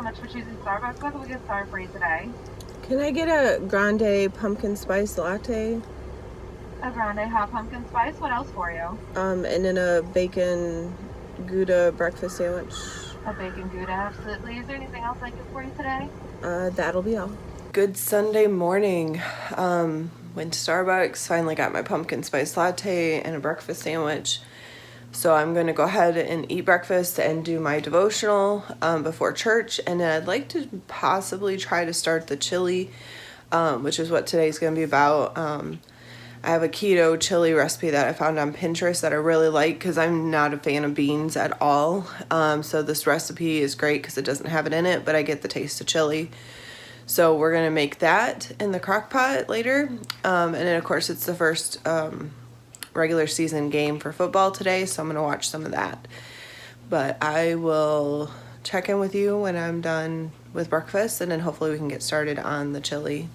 much for choosing Starbucks. What can we get started for you today? Can I get a grande pumpkin spice latte? A grande hot pumpkin spice. What else for you? And then a bacon Gouda breakfast sandwich. A bacon Gouda, absolutely. Is there anything else I can get for you today? That'll be all. Good Sunday morning. Went to Starbucks, finally got my pumpkin spice latte and a breakfast sandwich. So I'm going to go ahead and eat breakfast and do my devotional before church. And then I'd like to possibly try to start the chili, which is what today's going to be about. I have a keto chili recipe that I found on Pinterest that I really like because I'm not a fan of beans at all. So this recipe is great because it doesn't have it in it, but I get the taste of chili. So we're going to make that in the crock pot later. And then, of course, it's the first regular season game for football today, so I'm going to watch some of that. But I will check in with you when I'm done with breakfast, and then hopefully we can get started on the chili.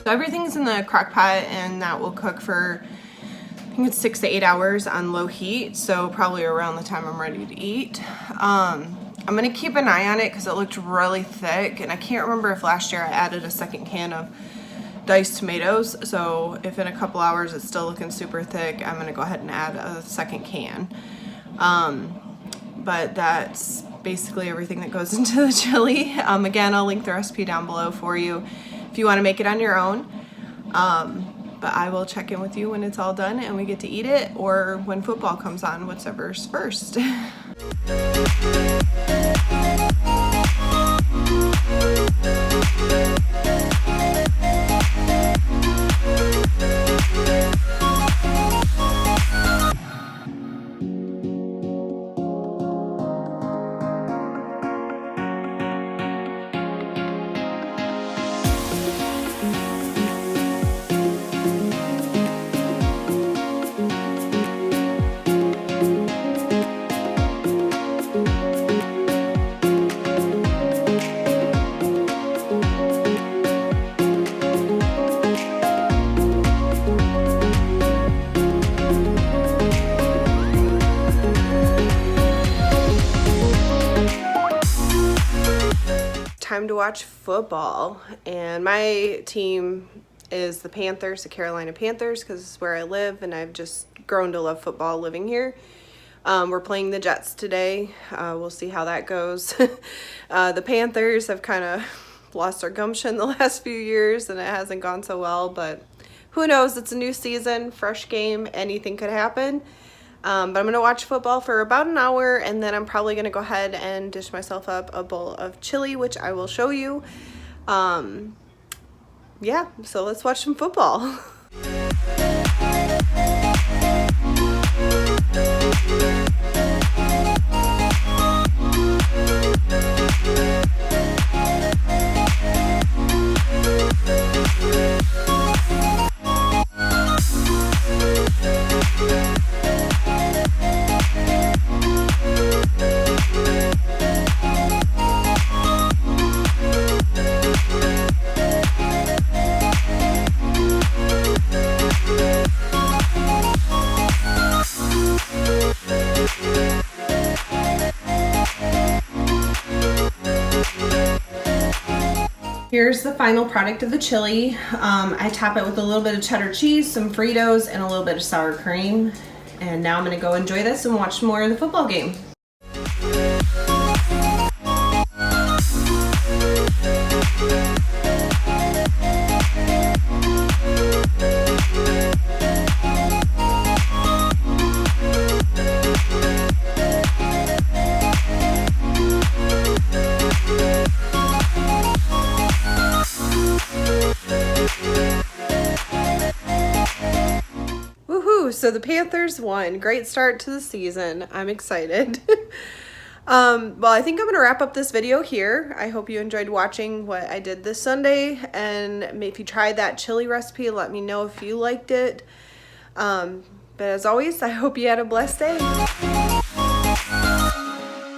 So everything's in the crock pot, and that will cook for, I think it's 6 to 8 hours on low heat, so probably around the time I'm ready to eat. I'm gonna keep an eye on it because it looked really thick, and I can't remember if last year I added a second can of diced tomatoes, so if in a couple hours it's still looking super thick, I'm gonna go ahead and add a second can. But that's basically everything that goes into the chili. Again, I'll link the recipe down below for you if you want to make it on your own. But I will check in with you when it's all done and we get to eat it, or when football comes on, whichever's first. Time to watch football, and my team is the Panthers, the Carolina Panthers, because it's where I live and I've just grown to love football living here. We're playing the Jets today. We'll see how that goes. The Panthers have kind of lost their gumption the last few years and it hasn't gone so well, but who knows? It's a new season, fresh game, anything could happen. But I'm going to watch football for about an hour, and then I'm probably going to go ahead and dish myself up a bowl of chili, which I will show you. Yeah, so let's watch some football. Here's the final product of the chili. I top it with a little bit of cheddar cheese, some Fritos, and a little bit of sour cream. And now I'm gonna go enjoy this and watch more of the football game. So the Panthers won. Great start to the season. I'm excited. Well, I think I'm going to wrap up this video here. I hope you enjoyed watching what I did this Sunday. And if you tried that chili recipe, let me know if you liked it. But as always, I hope you had a blessed day.